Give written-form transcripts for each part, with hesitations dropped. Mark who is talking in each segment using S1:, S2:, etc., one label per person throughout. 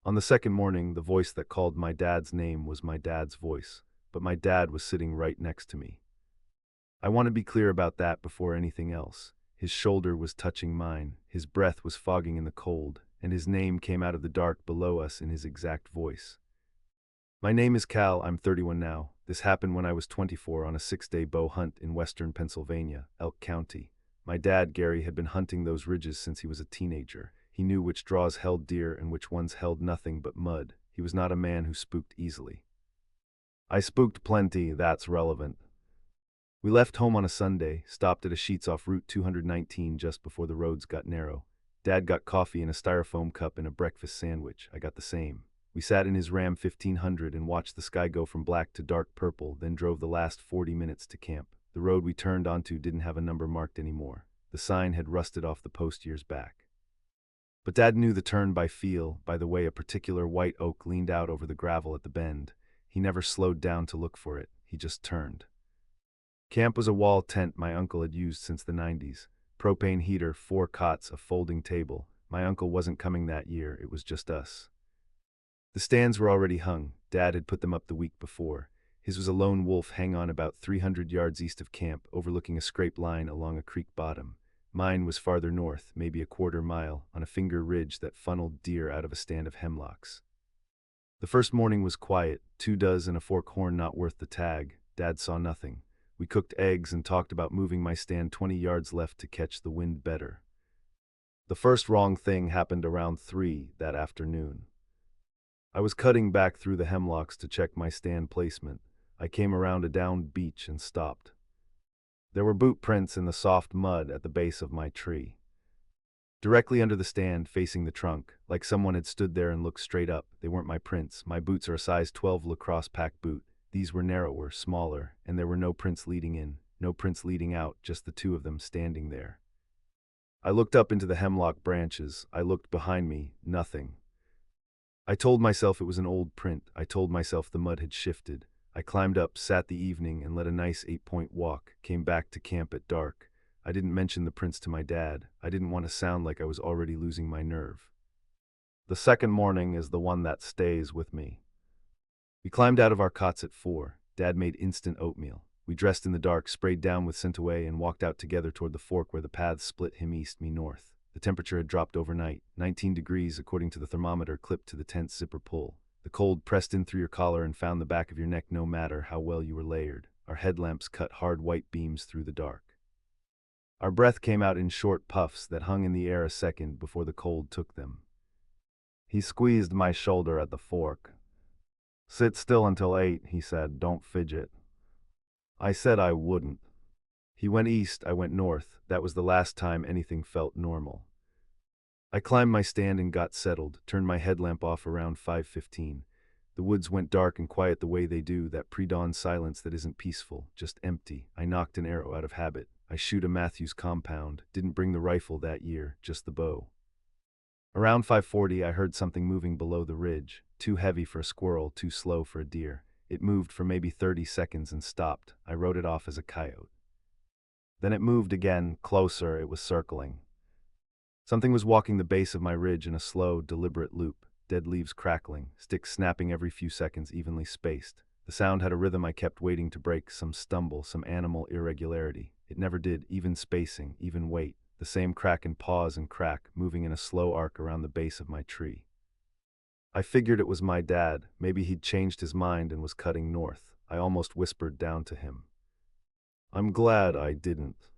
S1: On the second morning, the voice that called my dad's name was my dad's voice, but my dad was sitting right next to me. I want to be clear about that before anything else. His shoulder was touching mine, his breath was fogging in the cold, and his name came out of the dark below us in his exact voice. My name is Cal, I'm 31 now. This happened when I was 24 on a 6-day bow hunt in western Pennsylvania, Elk County. My dad, Gary, had been hunting those ridges since he was a teenager. He knew which draws held deer and which ones held nothing but mud. He was not a man who spooked easily. I spooked plenty, that's relevant. We left home on a Sunday, stopped at a Sheets off Route 219 just before the roads got narrow. Dad got coffee in a styrofoam cup and a breakfast sandwich. I got the same. We sat in his Ram 1500 and watched the sky go from black to dark purple, then drove the last 40 minutes to camp. The road we turned onto didn't have a number marked anymore. The sign had rusted off the post years back. But Dad knew the turn by feel, by the way a particular white oak leaned out over the gravel at the bend. He never slowed down to look for it. He just turned. Camp was a wall tent my uncle had used since the 90s. Propane heater, 4 cots, a folding table. My uncle wasn't coming that year, it was just us. The stands were already hung. Dad had put them up the week before. His was a lone wolf hang-on about 300 yards east of camp, overlooking a scrape line along a creek bottom. Mine was farther north, maybe a quarter mile, on a finger ridge that funneled deer out of a stand of hemlocks. The first morning was quiet, 2 does and a forkhorn not worth the tag. Dad saw nothing. We cooked eggs and talked about moving my stand 20 yards left to catch the wind better. The first wrong thing happened around 3 that afternoon. I was cutting back through the hemlocks to check my stand placement. I came around a downed beech and stopped. There were boot prints in the soft mud at the base of my tree. Directly under the stand, facing the trunk, like someone had stood there and looked straight up. They weren't my prints. My boots are a size 12 lacrosse pack boot. These were narrower, smaller, and there were no prints leading in, no prints leading out, just the 2 of them standing there. I looked up into the hemlock branches. I looked behind me, nothing. I told myself it was an old print. I told myself the mud had shifted. I climbed up, sat the evening, and led a nice 8-point walk, came back to camp at dark. I didn't mention the prints to my dad. I didn't want to sound like I was already losing my nerve. The second morning is the one that stays with me. We climbed out of our cots at 4. Dad made instant oatmeal. We dressed in the dark, sprayed down with Scent-Away, and walked out together toward the fork where the paths split, him east, me north. The temperature had dropped overnight, 19 degrees according to the thermometer clipped to the tent's zipper pull. The cold pressed in through your collar and found the back of your neck no matter how well you were layered. Our headlamps cut hard white beams through the dark. Our breath came out in short puffs that hung in the air a second before the cold took them. He squeezed my shoulder at the fork. "Sit still until 8, he said, "don't fidget." I said I wouldn't. He went east, I went north. That was the last time anything felt normal. I climbed my stand and got settled, turned my headlamp off around 5:15. The woods went dark and quiet the way they do, that pre-dawn silence that isn't peaceful, just empty. I knocked an arrow out of habit. I shoot a Matthews compound, didn't bring the rifle that year, just the bow. Around 5:40 I heard something moving below the ridge, too heavy for a squirrel, too slow for a deer. It moved for maybe 30 seconds and stopped. I wrote it off as a coyote. Then it moved again, closer, it was circling. Something was walking the base of my ridge in a slow, deliberate loop, dead leaves crackling, sticks snapping every few seconds, evenly spaced. The sound had a rhythm I kept waiting to break, some stumble, some animal irregularity. It never did, even spacing, even weight. The same crack and pause and crack, moving in a slow arc around the base of my tree. I figured it was my dad. Maybe he'd changed his mind and was cutting north. I almost whispered down to him. I'm glad I didn't.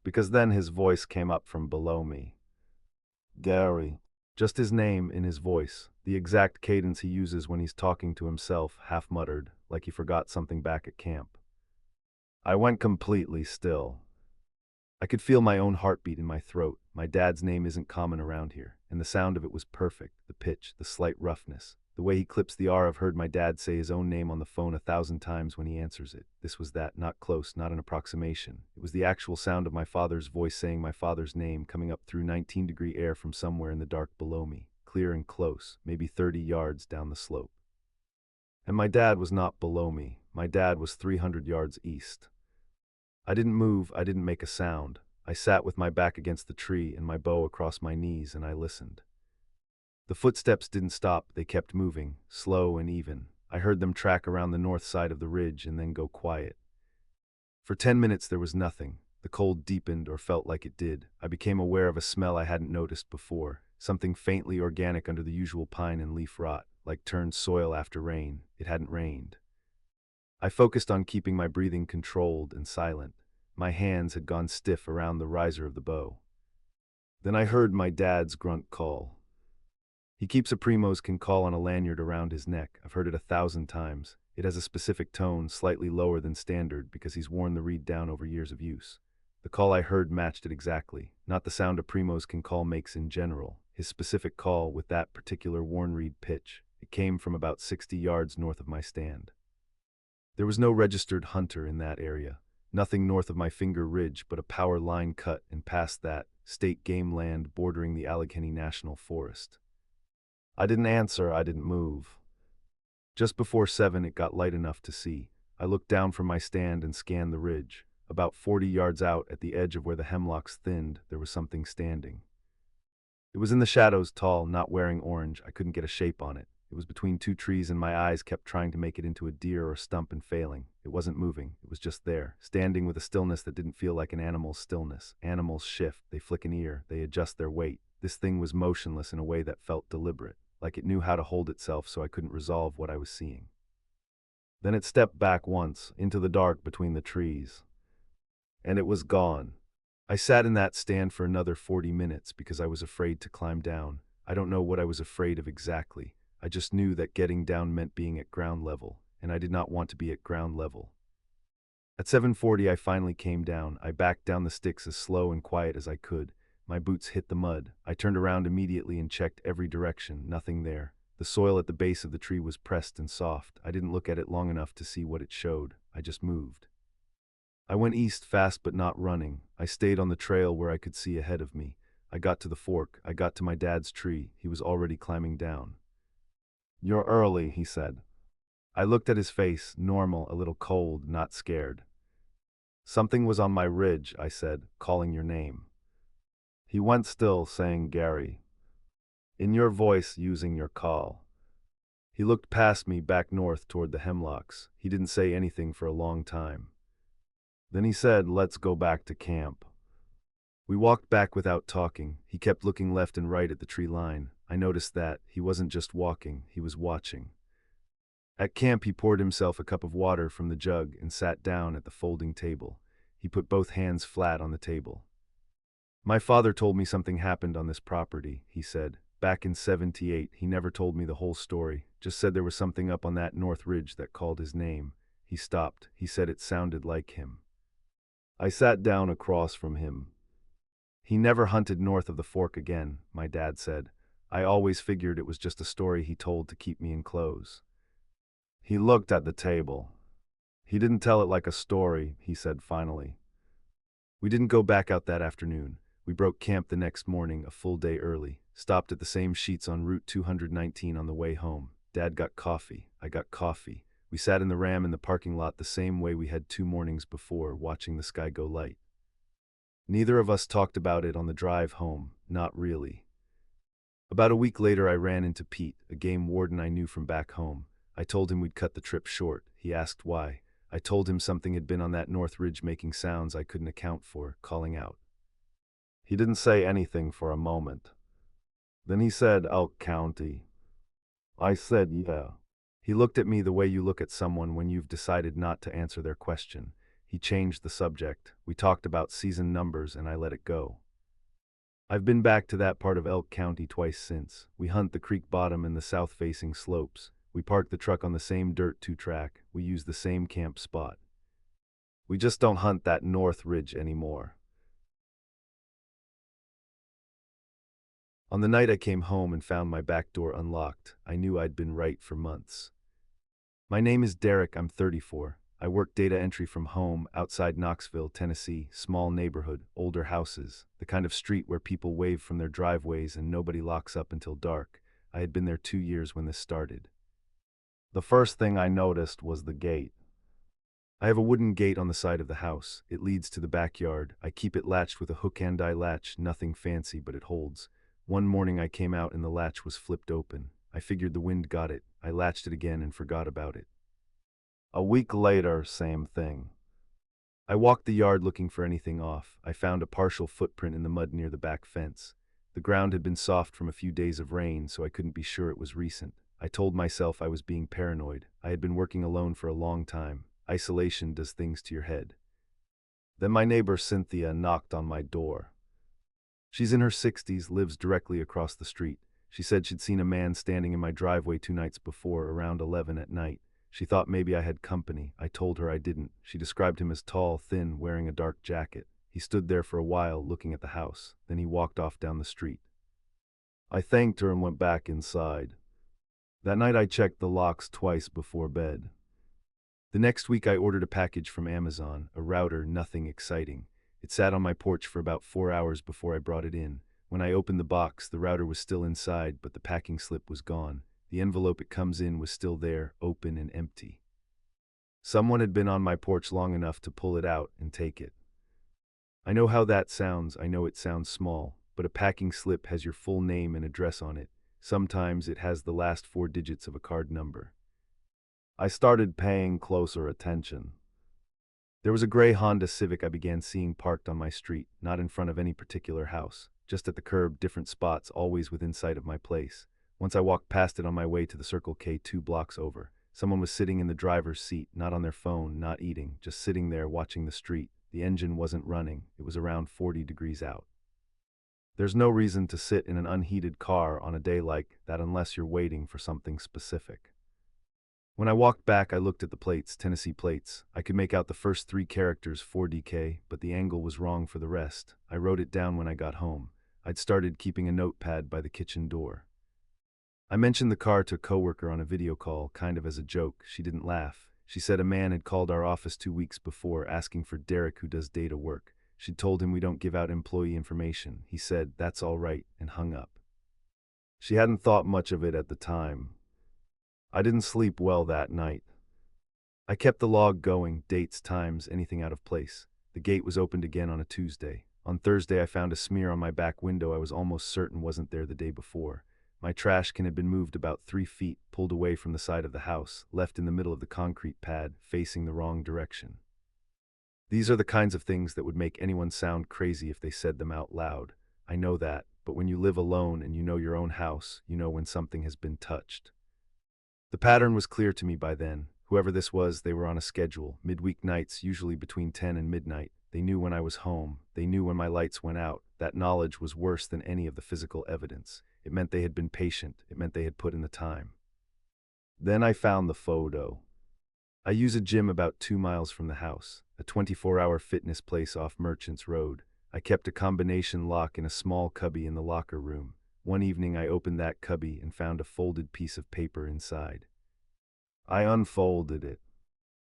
S1: Because then his voice came up from below me. Gary. Just his name in his voice, the exact cadence he uses when he's talking to himself, half-muttered, like he forgot something back at camp. I went completely still. I could feel my own heartbeat in my throat. My dad's name isn't common around here, and the sound of it was perfect, the pitch, the slight roughness. The way he clips the R. I've heard my dad say his own name on the phone 1,000 times when he answers it. This was that, not close, not an approximation. It was the actual sound of my father's voice saying my father's name, coming up through 19-degree air from somewhere in the dark below me, clear and close, maybe 30 yards down the slope. And my dad was not below me. My dad was 300 yards east. I didn't move, I didn't make a sound. I sat with my back against the tree and my bow across my knees, and I listened. The footsteps didn't stop, they kept moving, slow and even. I heard them track around the north side of the ridge and then go quiet. For 10 minutes there was nothing. The cold deepened, or felt like it did. I became aware of a smell I hadn't noticed before, something faintly organic under the usual pine and leaf rot, like turned soil after rain. It hadn't rained. I focused on keeping my breathing controlled and silent. My hands had gone stiff around the riser of the bow. Then I heard my dad's grunt call. He keeps a Primo's can call on a lanyard around his neck. I've heard it 1,000 times. It has a specific tone, slightly lower than standard, because he's worn the reed down over years of use. The call I heard matched it exactly, not the sound a Primo's can call makes in general. His specific call with that particular worn reed pitch. It came from about 60 yards north of my stand. There was no registered hunter in that area. Nothing north of my finger ridge but a power line cut, and past that, state game land bordering the Allegheny National Forest. I didn't answer, I didn't move. Just before 7 it got light enough to see. I looked down from my stand and scanned the ridge. About 40 yards out, at the edge of where the hemlocks thinned, there was something standing. It was in the shadows, tall, not wearing orange. I couldn't get a shape on it. It was between two trees and my eyes kept trying to make it into a deer or a stump and failing. It wasn't moving. It was just there, standing with a stillness that didn't feel like an animal's stillness. Animals shift, they flick an ear, they adjust their weight. This thing was motionless in a way that felt deliberate, like it knew how to hold itself so I couldn't resolve what I was seeing. Then it stepped back once, into the dark between the trees. And it was gone. I sat in that stand for another 40 minutes because I was afraid to climb down. I don't know what I was afraid of exactly. I just knew that getting down meant being at ground level, and I did not want to be at ground level. At 7:40 I finally came down. I backed down the sticks as slow and quiet as I could. My boots hit the mud. I turned around immediately and checked every direction. Nothing there. The soil at the base of the tree was pressed and soft. I didn't look at it long enough to see what it showed. I just moved. I went east fast but not running. I stayed on the trail where I could see ahead of me. I got to the fork. I got to my dad's tree. He was already climbing down. "You're early," he said. I looked at his face, normal, a little cold, not scared. "Something was on my ridge," I said, "calling your name." He went still, saying, "Gary." "In your voice, using your call." He looked past me, back north toward the hemlocks. He didn't say anything for a long time. Then he said, "Let's go back to camp." We walked back without talking. He kept looking left and right at the tree line. I noticed that he wasn't just walking, he was watching. At camp he poured himself a cup of water from the jug and sat down at the folding table. He put both hands flat on the table. "My father told me something happened on this property," he said. "Back in '78, he never told me the whole story, just said there was something up on that north ridge that called his name." He stopped. He said it sounded like him. I sat down across from him. "He never hunted north of the fork again," my dad said. "I always figured it was just a story he told to keep me in clothes." He looked at the table. "He didn't tell it like a story," he said finally. We didn't go back out that afternoon. We broke camp the next morning, a full day early, stopped at the same sheets on Route 219 on the way home. Dad got coffee. I got coffee. We sat in the Ram in the parking lot the same way we had 2 mornings before, watching the sky go light. Neither of us talked about it on the drive home, not really. About a week later I ran into Pete, a game warden I knew from back home. I told him we'd cut the trip short. He asked why. I told him something had been on that north ridge making sounds I couldn't account for, calling out. He didn't say anything for a moment. Then he said, "Elk County." I said, "Yeah." He looked at me the way you look at someone when you've decided not to answer their question. He changed the subject. We talked about season numbers and I let it go. I've been back to that part of Elk County twice since. We hunt the creek bottom and the south-facing slopes. We park the truck on the same dirt 2-track. We use the same camp spot. We just don't hunt that north ridge anymore. On the night I came home and found my back door unlocked, I knew I'd been right for months. My name is Derek, I'm 34. I work data entry from home, outside Knoxville, Tennessee, small neighborhood, older houses, the kind of street where people wave from their driveways and nobody locks up until dark. I had been there 2 years when this started. The first thing I noticed was the gate. I have a wooden gate on the side of the house. It leads to the backyard. I keep it latched with a hook and eye latch, nothing fancy, but it holds. One morning I came out and the latch was flipped open. I figured the wind got it. I latched it again and forgot about it. A week later, same thing. I walked the yard looking for anything off. I found a partial footprint in the mud near the back fence. The ground had been soft from a few days of rain, so I couldn't be sure it was recent. I told myself I was being paranoid. I had been working alone for a long time. Isolation does things to your head. Then my neighbor Cynthia knocked on my door. She's in her 60s, lives directly across the street. She said she'd seen a man standing in my driveway 2 nights before, around 11 at night. She thought maybe I had company. I told her I didn't. She described him as tall, thin, wearing a dark jacket. He stood there for a while, looking at the house. Then he walked off down the street. I thanked her and went back inside. That night I checked the locks twice before bed. The next week I ordered a package from Amazon, a router, nothing exciting. It sat on my porch for about 4 hours before I brought it in. When I opened the box, the router was still inside, but the packing slip was gone. The envelope it comes in was still there, open and empty. Someone had been on my porch long enough to pull it out and take it. I know how that sounds. I know it sounds small, but a packing slip has your full name and address on it. Sometimes it has the last 4 digits of a card number. I started paying closer attention. There was a gray Honda Civic I began seeing parked on my street, not in front of any particular house, just at the curb, different spots, always within sight of my place. Once I walked past it on my way to the Circle K 2 blocks over. Someone was sitting in the driver's seat, not on their phone, not eating, just sitting there watching the street. The engine wasn't running. It was around 40 degrees out. There's no reason to sit in an unheated car on a day like that unless you're waiting for something specific. When I walked back, I looked at the plates, Tennessee plates. I could make out the first 3 characters, 4DK, but the angle was wrong for the rest. I wrote it down when I got home. I'd started keeping a notepad by the kitchen door. I mentioned the car to a coworker on a video call, kind of as a joke. She didn't laugh. She said a man had called our office 2 weeks before, asking for Derek, who does data work. She'd told him we don't give out employee information. He said, "That's all right," and hung up. She hadn't thought much of it at the time. I didn't sleep well that night. I kept the log going, dates, times, anything out of place. The gate was opened again on a Tuesday. On Thursday I found a smear on my back window I was almost certain wasn't there the day before. My trash can had been moved about 3 feet, pulled away from the side of the house, left in the middle of the concrete pad, facing the wrong direction. These are the kinds of things that would make anyone sound crazy if they said them out loud. I know that, but when you live alone and you know your own house, you know when something has been touched. The pattern was clear to me by then. Whoever this was, they were on a schedule, midweek nights, usually between 10 and midnight. They knew when I was home. They knew when my lights went out. That knowledge was worse than any of the physical evidence. It meant they had been patient. It meant they had put in the time. Then I found the photo. I use a gym about 2 miles from the house, a 24-hour fitness place off Merchants Road. I kept a combination lock in a small cubby in the locker room. One evening I opened that cubby and found a folded piece of paper inside. I unfolded it.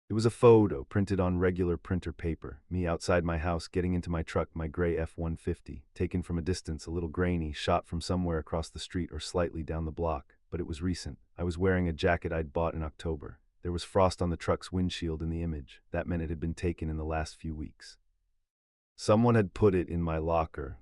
S1: It was a photo printed on regular printer paper, me outside my house getting into my truck, my gray F-150, taken from a distance, a little grainy, shot from somewhere across the street or slightly down the block, but it was recent. I was wearing a jacket I'd bought in October. There was frost on the truck's windshield in the image. That meant it had been taken in the last few weeks. Someone had put it in my locker.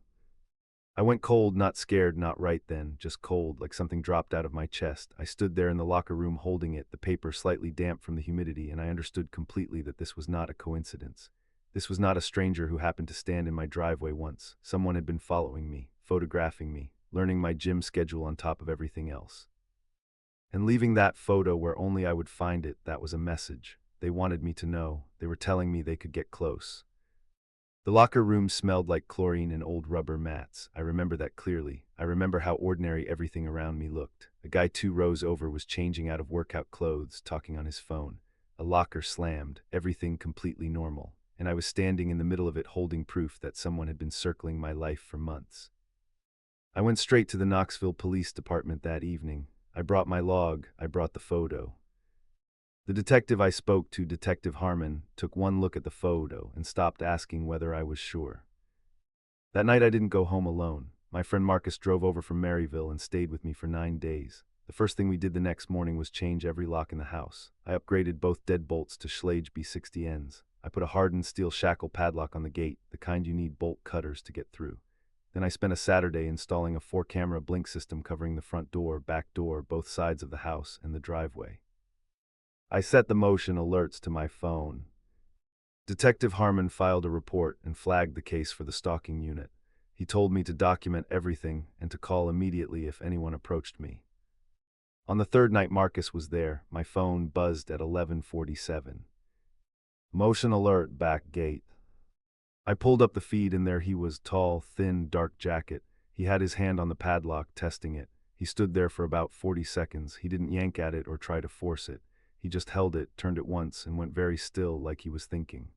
S1: I went cold, not scared, not right then, just cold, like something dropped out of my chest. I stood there in the locker room holding it, the paper slightly damp from the humidity, and I understood completely that this was not a coincidence. This was not a stranger who happened to stand in my driveway once. Someone had been following me, photographing me, learning my gym schedule on top of everything else. And leaving that photo where only I would find it, that was a message. They wanted me to know. They were telling me they could get close. The locker room smelled like chlorine and old rubber mats. I remember that clearly. I remember how ordinary everything around me looked. A guy 2 rows over was changing out of workout clothes, talking on his phone. A locker slammed, everything completely normal. And I was standing in the middle of it holding proof that someone had been circling my life for months. I went straight to the Knoxville Police Department that evening. I brought my log. I brought the photo. The detective I spoke to, Detective Harmon, took one look at the photo and stopped asking whether I was sure. That night I didn't go home alone. My friend Marcus drove over from Maryville and stayed with me for 9 days. The first thing we did the next morning was change every lock in the house. I upgraded both deadbolts to Schlage B60Ns. I put a hardened steel shackle padlock on the gate, the kind you need bolt cutters to get through. Then I spent a Saturday installing a 4-camera blink system covering the front door, back door, both sides of the house, and the driveway. I set the motion alerts to my phone. Detective Harmon filed a report and flagged the case for the stalking unit. He told me to document everything and to call immediately if anyone approached me. On the third night Marcus was there, my phone buzzed at 11:47. Motion alert, back gate. I pulled up the feed and there he was, tall, thin, dark jacket. He had his hand on the padlock, testing it. He stood there for about 40 seconds. He didn't yank at it or try to force it. He just held it, turned it once, and went very still, like he was thinking.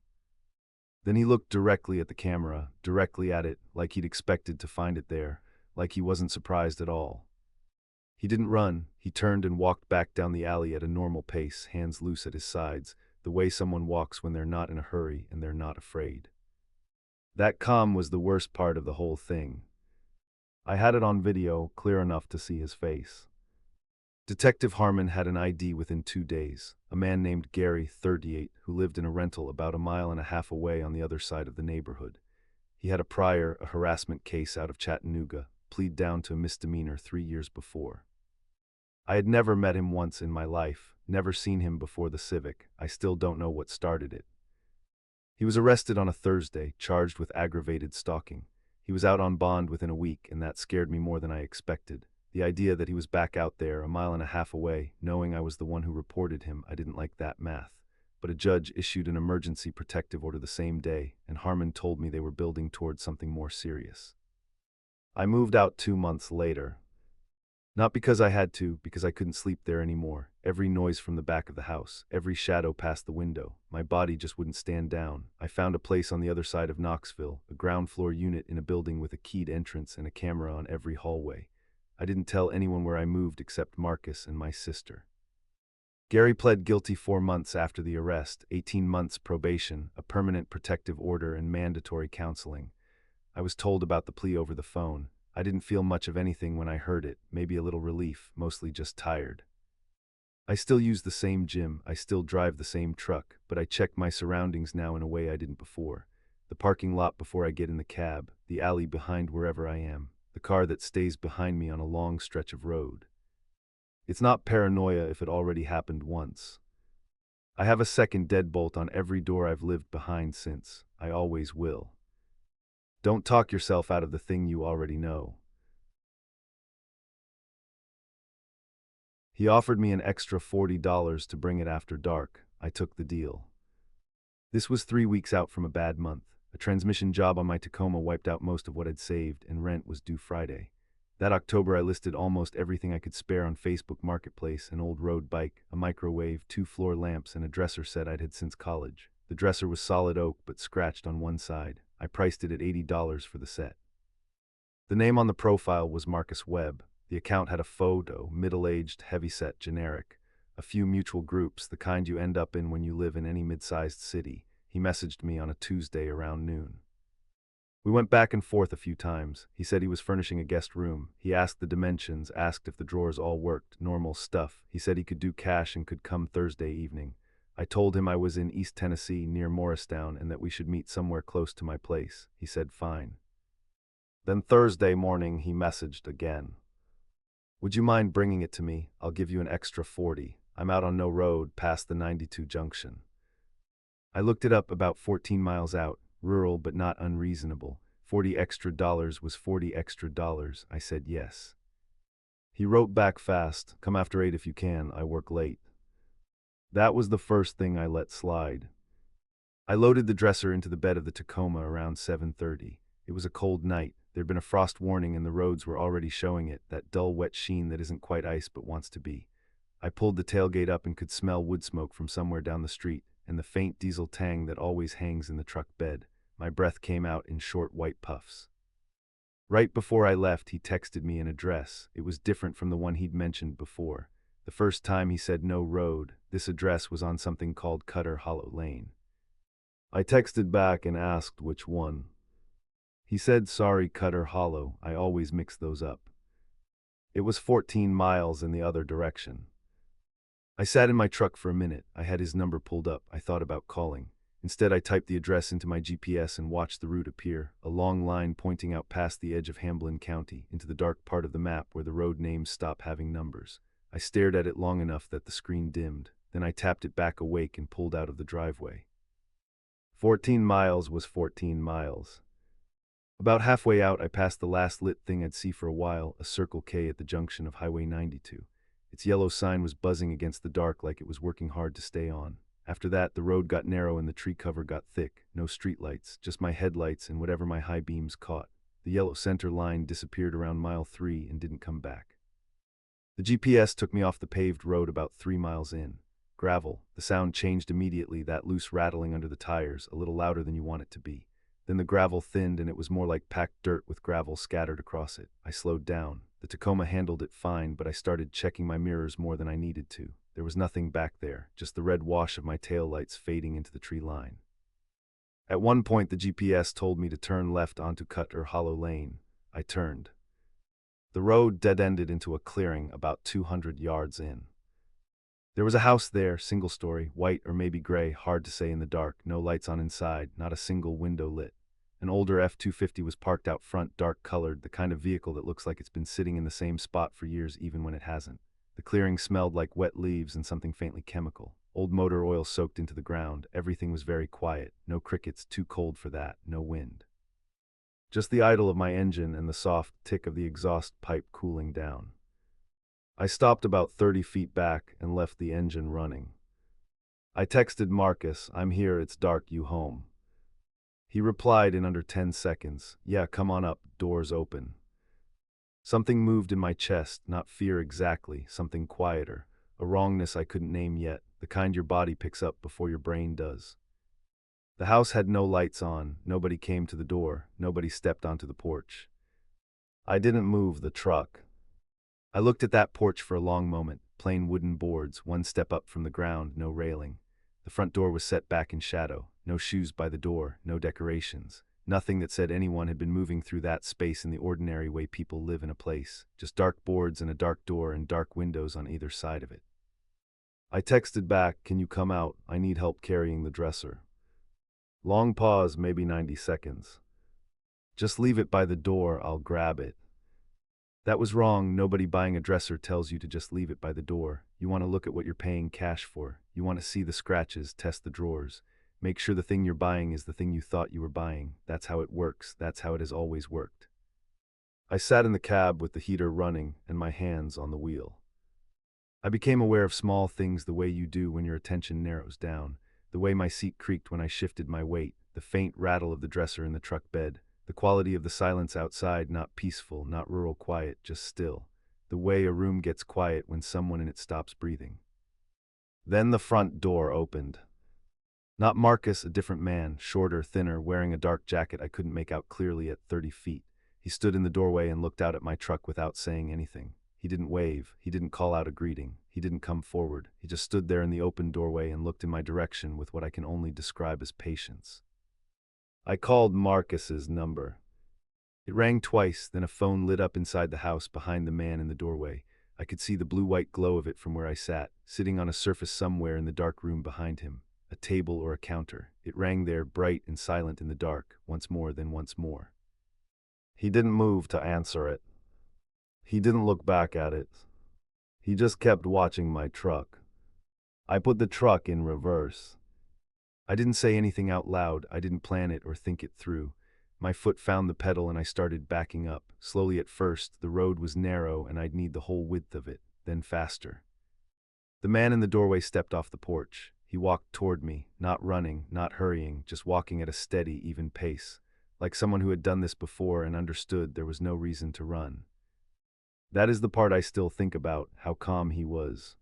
S1: Then he looked directly at the camera, directly at it, like he'd expected to find it there, like he wasn't surprised at all. He didn't run. He turned and walked back down the alley at a normal pace, hands loose at his sides, the way someone walks when they're not in a hurry and they're not afraid. That calm was the worst part of the whole thing. I had it on video, clear enough to see his face. Detective Harmon had an ID within 2 days, a man named Gary, 38, who lived in a rental about a mile and a half away on the other side of the neighborhood. He had a harassment case out of Chattanooga, plead down to a misdemeanor 3 years before. I had never met him once in my life, never seen him before the Civic. I still don't know what started it. He was arrested on a Thursday, charged with aggravated stalking. He was out on bond within a week, and that scared me more than I expected. The idea that he was back out there, a mile and a half away, knowing I was the one who reported him, I didn't like that math. But a judge issued an emergency protective order the same day, and Harmon told me they were building towards something more serious. I moved out 2 months later. Not because I had to, because I couldn't sleep there anymore. Every noise from the back of the house, every shadow past the window, my body just wouldn't stand down. I found a place on the other side of Knoxville, a ground floor unit in a building with a keyed entrance and a camera on every hallway. I didn't tell anyone where I moved except Marcus and my sister. Gary pled guilty 4 months after the arrest, 18 months probation, a permanent protective order, and mandatory counseling. I was told about the plea over the phone. I didn't feel much of anything when I heard it, maybe a little relief, mostly just tired. I still use the same gym, I still drive the same truck, but I check my surroundings now in a way I didn't before. The parking lot before I get in the cab, the alley behind wherever I am, the car that stays behind me on a long stretch of road. It's not paranoia if it already happened once. I have a second deadbolt on every door I've lived behind since. I always will. Don't talk yourself out of the thing you already know. He offered me an extra $40 to bring it after dark. I took the deal. This was 3 weeks out from a bad month. A transmission job on my Tacoma wiped out most of what I'd saved, and rent was due Friday. That October I listed almost everything I could spare on Facebook Marketplace: an old road bike, a microwave, 2 floor lamps, and a dresser set I'd had since college. The dresser was solid oak but scratched on one side. I priced it at $80 for the set. The name on the profile was Marcus Webb. The account had a photo, middle-aged, heavyset, generic. A few mutual groups, the kind you end up in when you live in any mid-sized city. He messaged me on a Tuesday around noon. We went back and forth a few times. He said he was furnishing a guest room. He asked the dimensions, asked if the drawers all worked, normal stuff. He said he could do cash and could come Thursday evening. I told him I was in East Tennessee near Morristown and that we should meet somewhere close to my place. He said fine. Then Thursday morning he messaged again. Would you mind bringing it to me? I'll give you an extra 40. I'm out on no road past the 92 junction. I looked it up, about 14 miles out, rural but not unreasonable. $40 extra was $40 extra. I said yes. He wrote back fast, come after 8 if you can, I work late. That was the first thing I let slide. I loaded the dresser into the bed of the Tacoma around 7:30. It was a cold night. There'd been a frost warning and the roads were already showing it, that dull wet sheen that isn't quite ice but wants to be. I pulled the tailgate up and could smell wood smoke from somewhere down the street, and the faint diesel tang that always hangs in the truck bed. My breath came out in short white puffs. Right before I left, he texted me an address. It was different from the one he'd mentioned before. The first time he said no road. This address was on something called Cutter Hollow Lane. I texted back and asked which one. He said, sorry, Cutter Hollow, I always mix those up. It was 14 miles in the other direction. I sat in my truck for a minute. I had his number pulled up. I thought about calling. Instead, I typed the address into my GPS and watched the route appear, a long line pointing out past the edge of Hamblin County, into the dark part of the map where the road names stop having numbers. I stared at it long enough that the screen dimmed. Then I tapped it back awake and pulled out of the driveway. 14 miles was 14 miles. About halfway out, I passed the last lit thing I'd see for a while, a Circle K at the junction of Highway 92. Its yellow sign was buzzing against the dark like it was working hard to stay on. After that, the road got narrow and the tree cover got thick. No streetlights, just my headlights and whatever my high beams caught. The yellow center line disappeared around mile 3 and didn't come back. The GPS took me off the paved road about 3 miles in. Gravel. The sound changed immediately, that loose rattling under the tires, a little louder than you want it to be. Then the gravel thinned and it was more like packed dirt with gravel scattered across it. I slowed down. The Tacoma handled it fine, but I started checking my mirrors more than I needed to. There was nothing back there, just the red wash of my taillights fading into the tree line. At one point, the GPS told me to turn left onto Cut or Hollow Lane. I turned. The road dead-ended into a clearing about 200 yards in. There was a house there, single-story, white or maybe gray, hard to say in the dark, no lights on inside, not a single window lit. An older F-250 was parked out front, dark-colored, the kind of vehicle that looks like it's been sitting in the same spot for years even when it hasn't. The clearing smelled like wet leaves and something faintly chemical. Old motor oil soaked into the ground. Everything was very quiet. No crickets, too cold for that, no wind. Just the idle of my engine and the soft tick of the exhaust pipe cooling down. I stopped about 30 feet back and left the engine running. I texted Marcus, "I'm here, it's dark, you home?" He replied in under 10 seconds, "Yeah, come on up, doors open." Something moved in my chest, not fear exactly, something quieter, a wrongness I couldn't name yet, the kind your body picks up before your brain does. The house had no lights on, nobody came to the door, nobody stepped onto the porch. I didn't move the truck. I looked at that porch for a long moment, plain wooden boards, one step up from the ground, no railing. The front door was set back in shadow, no shoes by the door, no decorations. Nothing that said anyone had been moving through that space in the ordinary way people live in a place, just dark boards and a dark door and dark windows on either side of it. I texted back, "Can you come out? I need help carrying the dresser." Long pause, maybe 90 seconds. "Just leave it by the door, I'll grab it." That was wrong. Nobody buying a dresser tells you to just leave it by the door. You want to look at what you're paying cash for. You want to see the scratches, test the drawers. Make sure the thing you're buying is the thing you thought you were buying. That's how it works. That's how it has always worked. I sat in the cab with the heater running and my hands on the wheel. I became aware of small things the way you do when your attention narrows down. The way my seat creaked when I shifted my weight, the faint rattle of the dresser in the truck bed, the quality of the silence outside, not peaceful, not rural quiet, just still. The way a room gets quiet when someone in it stops breathing. Then the front door opened. Not Marcus, a different man, shorter, thinner, wearing a dark jacket I couldn't make out clearly at 30 feet. He stood in the doorway and looked out at my truck without saying anything. He didn't wave, he didn't call out a greeting, he didn't come forward. He just stood there in the open doorway and looked in my direction with what I can only describe as patience. I called Marcus's number. It rang twice, then a phone lit up inside the house behind the man in the doorway. I could see the blue-white glow of it from where I sat, sitting on a surface somewhere in the dark room behind him. A table or a counter. It rang there, bright and silent in the dark, once more, then once more. He didn't move to answer it. He didn't look back at it. He just kept watching my truck. I put the truck in reverse. I didn't say anything out loud. I didn't plan it or think it through. My foot found the pedal and I started backing up. Slowly at first, the road was narrow and I'd need the whole width of it, then faster. The man in the doorway stepped off the porch. He walked toward me, not running, not hurrying, just walking at a steady, even pace, like someone who had done this before and understood there was no reason to run. That is the part I still think about, how calm he was.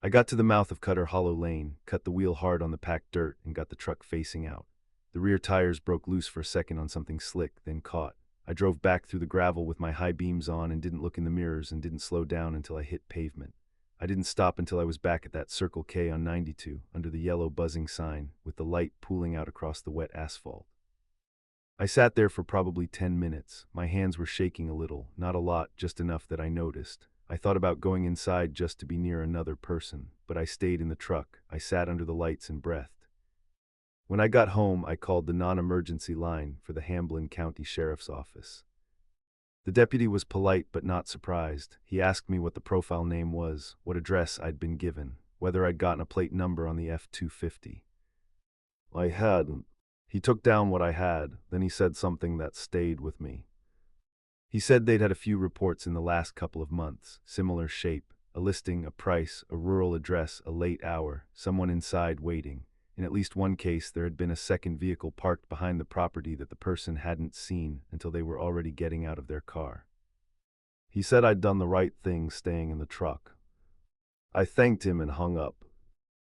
S1: I got to the mouth of Cutter Hollow Lane, cut the wheel hard on the packed dirt, and got the truck facing out. The rear tires broke loose for a second on something slick, then caught. I drove back through the gravel with my high beams on and didn't look in the mirrors and didn't slow down until I hit pavement. I didn't stop until I was back at that Circle K on 92, under the yellow buzzing sign, with the light pooling out across the wet asphalt. I sat there for probably 10 minutes. My hands were shaking a little, not a lot, just enough that I noticed. I thought about going inside just to be near another person, but I stayed in the truck. I sat under the lights and breathed. When I got home, I called the non-emergency line for the Hamblin County Sheriff's Office. The deputy was polite but not surprised. He asked me what the profile name was, what address I'd been given, whether I'd gotten a plate number on the F-250. I hadn't. He took down what I had, then he said something that stayed with me. He said they'd had a few reports in the last couple of months, similar shape, a listing, a price, a rural address, a late hour, someone inside waiting. In at least one case, there had been a second vehicle parked behind the property that the person hadn't seen until they were already getting out of their car. He said I'd done the right thing staying in the truck. I thanked him and hung up.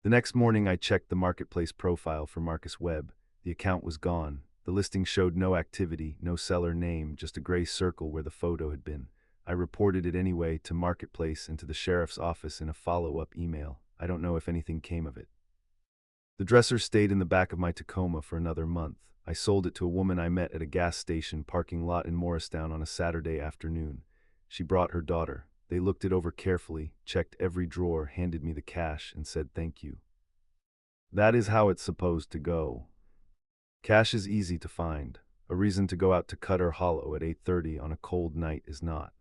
S1: The next morning, I checked the marketplace profile for Marcus Webb. The account was gone. The listing showed no activity, no seller name, just a gray circle where the photo had been. I reported it anyway to Marketplace and to the sheriff's office in a follow-up email. I don't know if anything came of it. The dresser stayed in the back of my Tacoma for another month. I sold it to a woman I met at a gas station parking lot in Morristown on a Saturday afternoon. She brought her daughter. They looked it over carefully, checked every drawer, handed me the cash, and said thank you. That is how it's supposed to go. Cash is easy to find. A reason to go out to Cutter Hollow at 8:30 on a cold night is not.